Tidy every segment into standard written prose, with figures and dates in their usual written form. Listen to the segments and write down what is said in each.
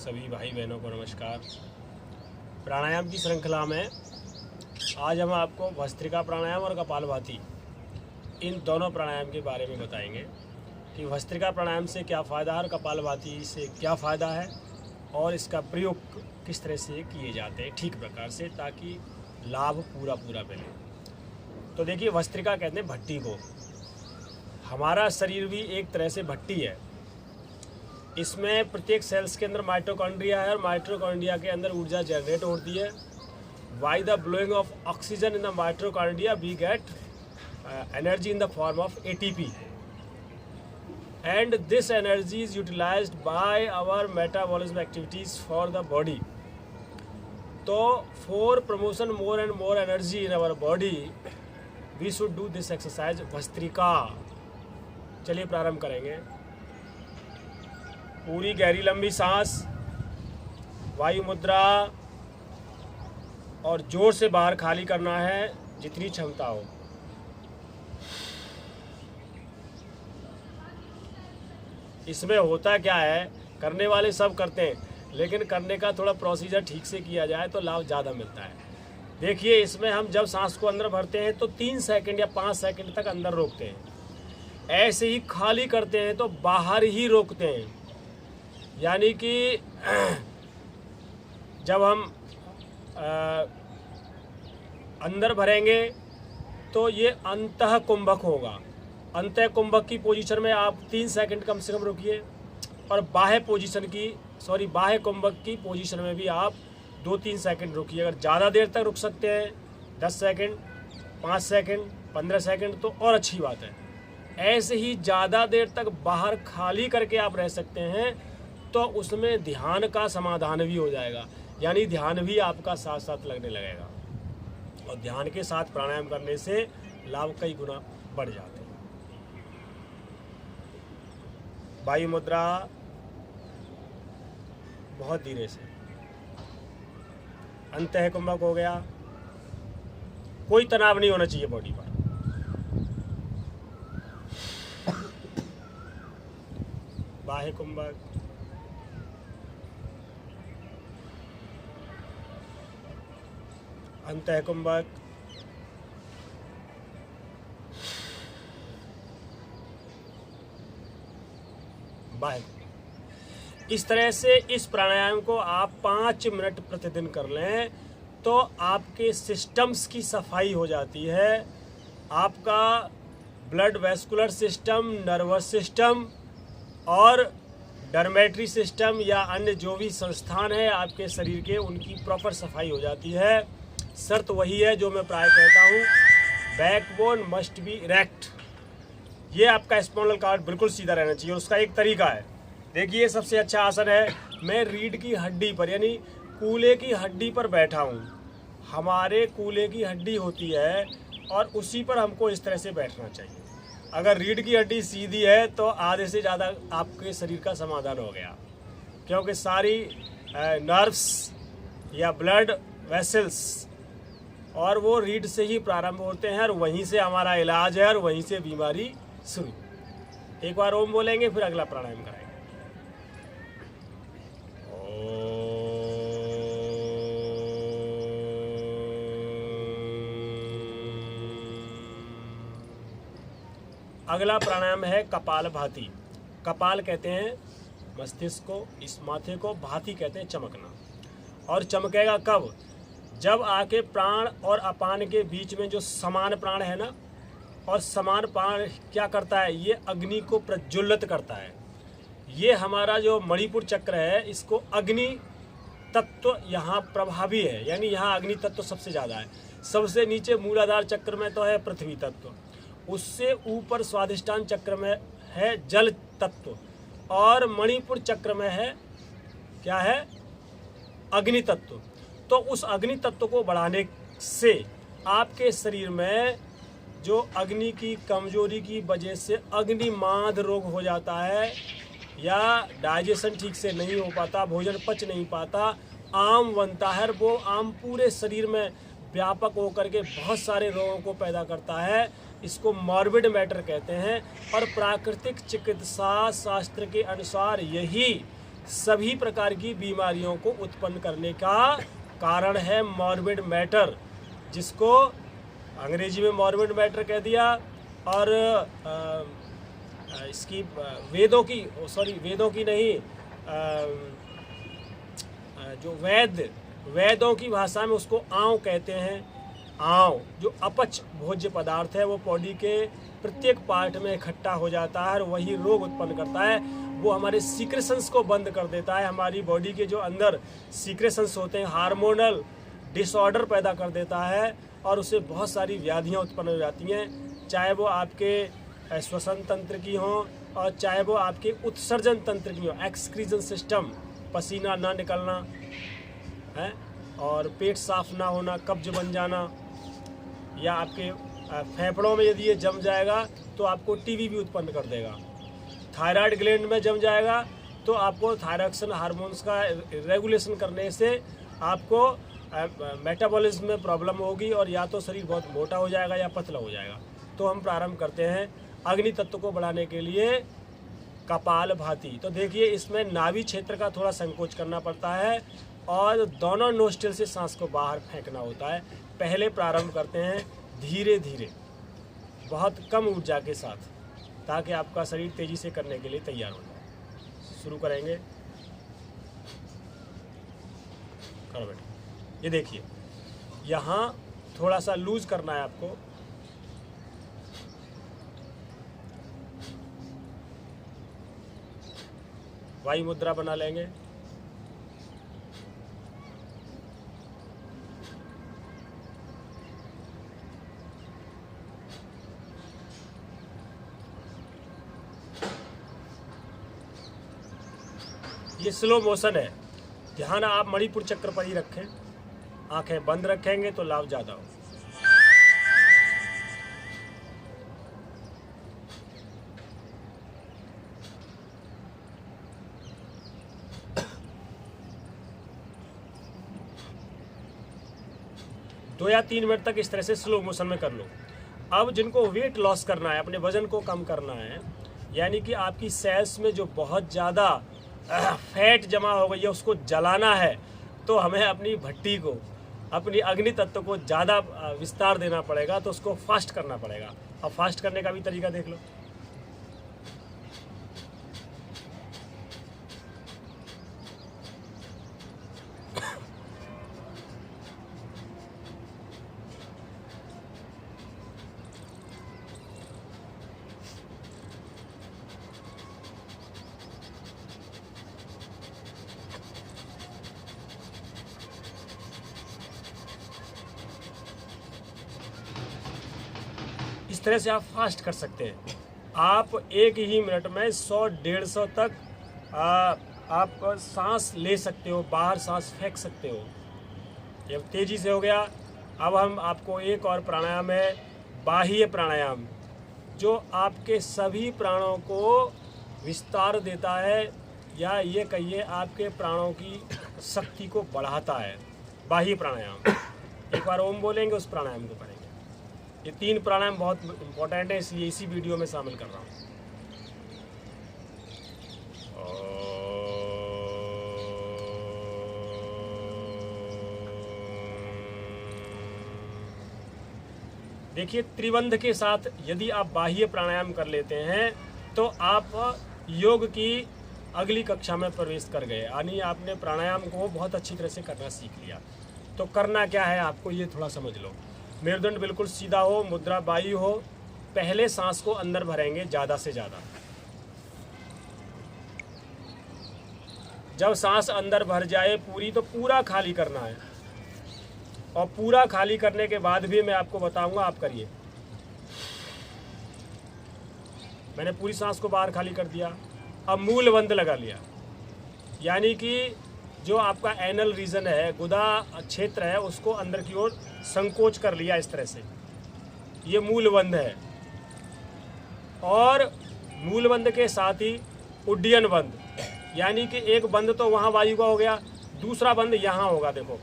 सभी भाई बहनों को नमस्कार। प्राणायाम की श्रृंखला में आज हम आपको भस्त्रिका प्राणायाम और कपालभाति इन दोनों प्राणायाम के बारे में बताएंगे कि भस्त्रिका प्राणायाम से क्या फ़ायदा है और कपालभाति से क्या फ़ायदा है और इसका प्रयोग किस तरह से किए जाते हैं ठीक प्रकार से, ताकि लाभ पूरा मिले। तो देखिए, भस्त्रिका कहते हैं भट्टी को। हमारा शरीर भी एक तरह से भट्टी है। इसमें प्रत्येक सेल्स के अंदर माइटोकॉन्ड्रिया है और माइटोकॉन्ड्रिया के अंदर ऊर्जा जनरेट होती है। By the blowing of oxygen in the mitochondria we get energy in the form of ATP and this energy is utilized by our metabolism activities for the body. So for promotion more and more energy in our body we should do this exercise bhastrika. चलिए प्रारंभ करेंगे। पूरी गहरी लंबी सांस, वायु मुद्रा और जोर से बाहर खाली करना है जितनी क्षमता हो। इसमें होता क्या है, करने वाले सब करते हैं, लेकिन करने का थोड़ा प्रोसीजर ठीक से किया जाए तो लाभ ज़्यादा मिलता है। देखिए, इसमें हम जब सांस को अंदर भरते हैं तो 3 सेकंड या 5 सेकंड तक अंदर रोकते हैं। ऐसे ही खाली करते हैं तो बाहर ही रोकते हैं। यानी कि जब हम अंदर भरेंगे तो ये अंतः कुंभक होगा। अंतः कुंभक की पोजीशन में आप 3 सेकंड कम से कम रुकिए और बाह्य कुंभक की पोजीशन में भी आप 2-3 सेकंड रुकिए। अगर ज़्यादा देर तक रुक सकते हैं, 10 सेकंड, 5 सेकंड, 15 सेकंड, तो और अच्छी बात है। ऐसे ही ज़्यादा देर तक बाहर खाली करके आप रह सकते हैं तो उसमें ध्यान का समाधान भी हो जाएगा। यानी ध्यान भी आपका साथ साथ लगने लगेगा और ध्यान के साथ प्राणायाम करने से लाभ कई गुना बढ़ जाते हैं। वायु मुद्रा बहुत धीरे से, अंतः कुंभक हो गया। कोई तनाव नहीं होना चाहिए बॉडी पर। बाह्य कुंभक, अंतः कुंभक, बाह्य। इस तरह से इस प्राणायाम को आप 5 मिनट प्रतिदिन कर लें तो आपके सिस्टम्स की सफाई हो जाती है। आपका blood vascular system, nervous system और डर्मेटरी सिस्टम या अन्य जो भी संस्थान है आपके शरीर के, उनकी प्रॉपर सफाई हो जाती है। शर्त वही है जो मैं प्राय कहता हूँ, बैकबोन मस्ट बी इरेक्ट। ये आपका स्पाइनल कॉर्ड बिल्कुल सीधा रहना चाहिए। उसका एक तरीका है, देखिए, सबसे अच्छा आसन है, मैं रीढ़ की हड्डी पर यानी कूल्हे की हड्डी पर बैठा हूँ। हमारे कूल्हे की हड्डी होती है और उसी पर हमको इस तरह से बैठना चाहिए। अगर रीढ़ की हड्डी सीधी है तो आधे से ज़्यादा आपके शरीर का समाधान हो गया, क्योंकि सारी नर्व्स या ब्लड वेसल्स और वो रीढ़ से ही प्रारंभ होते हैं और वहीं से हमारा इलाज है और वहीं से बीमारी शुरू। एक बार ओम बोलेंगे, फिर अगला प्राणायाम कराएंगे। अगला प्राणायाम है कपालभाति। कपाल कहते हैं मस्तिष्क को, इस माथे को, भाति कहते हैं चमकना। और चमकेगा कब? जब आके प्राण और अपान के बीच में जो समान प्राण है ना, और समान प्राण क्या करता है, ये अग्नि को प्रज्वलित करता है। ये हमारा जो मणिपुर चक्र है, इसको अग्नि तत्व यहाँ प्रभावी है, यानी यहाँ अग्नि तत्व सबसे ज़्यादा है। सबसे नीचे मूलाधार चक्र में तो है पृथ्वी तत्व, उससे ऊपर स्वादिष्टान चक्र में है जल तत्व, और मणिपुर चक्र में है क्या है, अग्नि तत्व। तो उस अग्नि तत्व को बढ़ाने से आपके शरीर में जो अग्नि की कमजोरी की वजह से अग्निमांद रोग हो जाता है, या डाइजेशन ठीक से नहीं हो पाता, भोजन पच नहीं पाता, आम बनता है, वो आम पूरे शरीर में व्यापक होकर के बहुत सारे रोगों को पैदा करता है। इसको मॉर्बिड मैटर कहते हैं। और प्राकृतिक चिकित्सा शास्त्र के अनुसार यही सभी प्रकार की बीमारियों को उत्पन्न करने का कारण है मॉर्बिड मैटर, जिसको अंग्रेजी में मॉर्बिड मैटर कह दिया। और इसकी वेदों की नहीं, जो वेदों की भाषा में उसको आंव कहते हैं। आंव जो अपच भोज्य पदार्थ है वो बॉडी के प्रत्येक पार्ट में इकट्ठा हो जाता है और वही रोग उत्पन्न करता है। वो हमारे सीक्रेशंस को बंद कर देता है, हमारी बॉडी के जो अंदर सीक्रेशंस होते हैं हार्मोनल डिसऑर्डर पैदा कर देता है और उससे बहुत सारी व्याधियां उत्पन्न हो जाती हैं, चाहे वो आपके श्वसन तंत्र की हों और चाहे वो आपके उत्सर्जन तंत्र की हो, एक्सक्रीजन सिस्टम, पसीना ना निकलना है और पेट साफ ना होना, कब्ज बन जाना, या आपके फेफड़ों में यदि ये जम जाएगा तो आपको टीबी भी उत्पन्न कर देगा। थायराइड ग्लैंड में जम जाएगा तो आपको थायरॉक्सिन हार्मोन्स का रेगुलेशन करने से आपको मेटाबॉलिज्म में प्रॉब्लम होगी और या तो शरीर बहुत मोटा हो जाएगा या पतला हो जाएगा। तो हम प्रारंभ करते हैं अग्नि तत्व को बढ़ाने के लिए कपालभाति। तो देखिए इसमें नाभि क्षेत्र का थोड़ा संकोच करना पड़ता है और दोनों नोस्ट्रिल से सांस को बाहर फेंकना होता है। पहले प्रारंभ करते हैं धीरे धीरे, बहुत कम ऊर्जा के साथ, ताकि आपका शरीर तेजी से करने के लिए तैयार हो जाए। शुरू करेंगे, करो बेटा। ये देखिए यहाँ थोड़ा सा लूज करना है आपको, वायु मुद्रा बना लेंगे। ये स्लो मोशन है, ध्यान आप मणिपुर चक्र पर ही रखें, आंखें बंद रखेंगे तो लाभ ज़्यादा हो। दो या 3 मिनट तक इस तरह से स्लो मोशन में कर लो। अब जिनको वेट लॉस करना है, अपने वजन को कम करना है, यानी कि आपकी सेल्स में जो बहुत ज़्यादा फैट जमा हो गई है उसको जलाना है, तो हमें अपनी भट्टी को, अपनी अग्नि तत्व को ज़्यादा विस्तार देना पड़ेगा, तो उसको फास्ट करना पड़ेगा। अब फास्ट करने का भी तरीका देख लो। इस तरह से आप फास्ट कर सकते हैं। आप एक ही मिनट में 100-150 तक आप सांस ले सकते हो, बाहर सांस फेंक सकते हो। ये तेजी से हो गया। अब हम आपको एक और प्राणायाम है, बाह्य प्राणायाम, जो आपके सभी प्राणों को विस्तार देता है, या ये कहिए आपके प्राणों की शक्ति को बढ़ाता है। बाह्य प्राणायाम, एक बार ओम बोलेंगे, उस प्राणायाम को करेंगे। ये 3 प्राणायाम बहुत इम्पोर्टेंट है, इसलिए इसी वीडियो में शामिल कर रहा हूँ। देखिए त्रिबंध के साथ यदि आप बाह्य प्राणायाम कर लेते हैं तो आप योग की अगली कक्षा में प्रवेश कर गए, यानी आपने प्राणायाम को बहुत अच्छी तरह से करना सीख लिया। तो करना क्या है आपको ये थोड़ा समझ लो। मेरुदंड बिल्कुल सीधा हो, मुद्रा बायु हो। पहले सांस को अंदर भरेंगे ज़्यादा से ज़्यादा। जब सांस अंदर भर जाए पूरी, तो पूरा खाली करना है, और पूरा खाली करने के बाद भी मैं आपको बताऊंगा, आप करिए। मैंने पूरी सांस को बाहर खाली कर दिया। अब मूल बंद लगा लिया, यानी कि जो आपका एनल रीजन है, गुदा क्षेत्र है, उसको अंदर की ओर संकोच कर लिया इस तरह से। ये मूल बंद है। और मूल बंद के साथ ही उड्डयन बंद, यानी कि एक बंद तो वहाँ वायु का हो गया, दूसरा बंद यहाँ होगा। देखो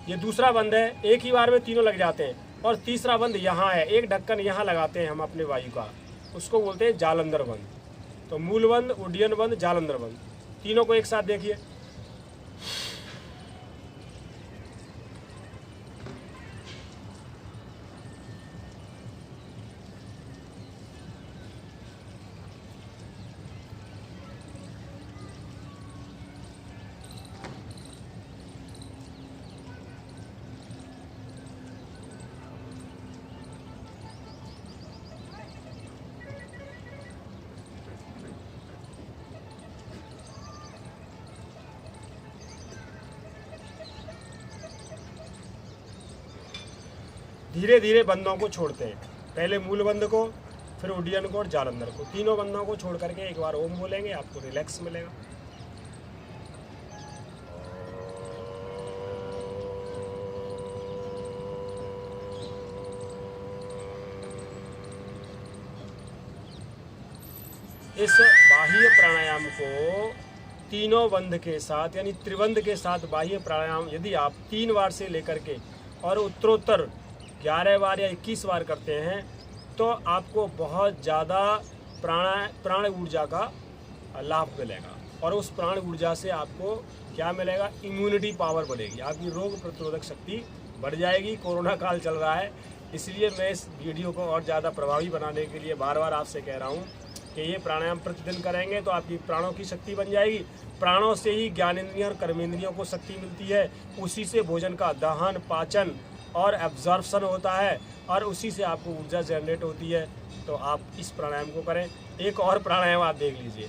ये दूसरा बंद है, एक ही बार में तीनों लग जाते हैं। और तीसरा बंद यहाँ है, एक ढक्कन यहाँ लगाते हैं हम अपने वायु का, उसको बोलते हैं जालंधर बंद। तो मूल बंद, उड्डयन बंद, जालंधर बंद, तीनों को एक साथ देखिए। धीरे धीरे बंदों को छोड़ते हैं, पहले मूल बंद को, फिर उड्डयन को और जालंधर को, तीनों बंदों को छोड़ करके एक बार ओम बोलेंगे, आपको रिलैक्स मिलेगा। इस बाह्य प्राणायाम को तीनों बंद के साथ यानी त्रिबंध के साथ बाह्य प्राणायाम यदि आप 3 बार से लेकर के और उत्तरोत्तर 11 बार या 21 बार करते हैं तो आपको बहुत ज़्यादा प्राण ऊर्जा का लाभ मिलेगा। और उस प्राण ऊर्जा से आपको क्या मिलेगा, इम्यूनिटी पावर बढ़ेगी, आपकी रोग प्रतिरोधक शक्ति बढ़ जाएगी। कोरोना काल चल रहा है, इसलिए मैं इस वीडियो को और ज़्यादा प्रभावी बनाने के लिए बार बार आपसे कह रहा हूँ कि ये प्राणायाम प्रतिदिन करेंगे तो आपकी प्राणों की शक्ति बन जाएगी। प्राणों से ही ज्ञानेंद्रियों और कर्मेंद्रियों को शक्ति मिलती है, उसी से भोजन का दहन, पाचन और एब्जॉर्प्शन होता है और उसी से आपको ऊर्जा जनरेट होती है। तो आप इस प्राणायाम को करें। एक और प्राणायाम आप देख लीजिए,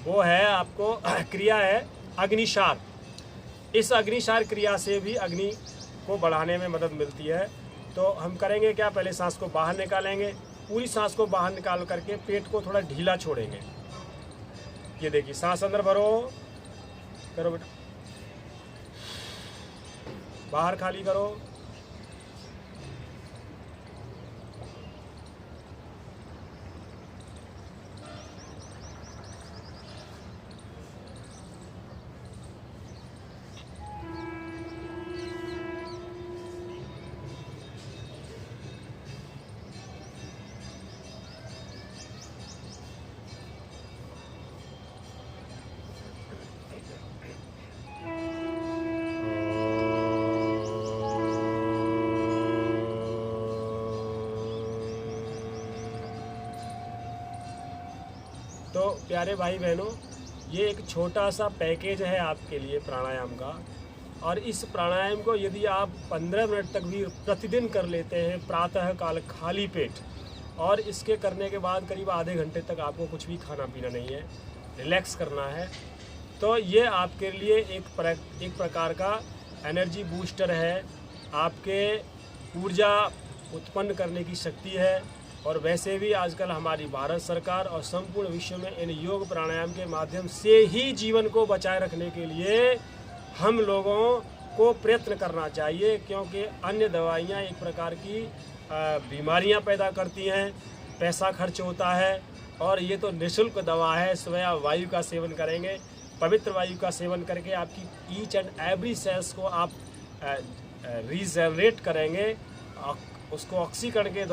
वो है आपको क्रिया है अग्निसार। इस अग्निसार क्रिया से भी अग्नि को बढ़ाने में मदद मिलती है। तो हम करेंगे क्या, पहले सांस को बाहर निकालेंगे, पूरी सांस को बाहर निकाल करके पेट को थोड़ा ढीला छोड़ेंगे। ये देखिए, सांस अंदर भरो, करो बेटा, बाहर खाली करो। तो प्यारे भाई बहनों, ये एक छोटा सा पैकेज है आपके लिए प्राणायाम का। और इस प्राणायाम को यदि आप 15 मिनट तक भी प्रतिदिन कर लेते हैं प्रातः काल खाली पेट, और इसके करने के बाद करीब आधे घंटे तक आपको कुछ भी खाना पीना नहीं है, रिलैक्स करना है, तो ये आपके लिए एक प्रकार का एनर्जी बूस्टर है, आपके ऊर्जा उत्पन्न करने की शक्ति है। और वैसे भी आजकल हमारी भारत सरकार और संपूर्ण विश्व में इन योग प्राणायाम के माध्यम से ही जीवन को बचाए रखने के लिए हम लोगों को प्रयत्न करना चाहिए, क्योंकि अन्य दवाइयाँ एक प्रकार की बीमारियाँ पैदा करती हैं, पैसा खर्च होता है, और ये तो निःशुल्क दवा है। सुबह वायु का सेवन करेंगे, पवित्र वायु का सेवन करके आपकी ईच एंड एवरी सेल्स को आप रीजनरेट करेंगे, उसको ऑक्सीकरण के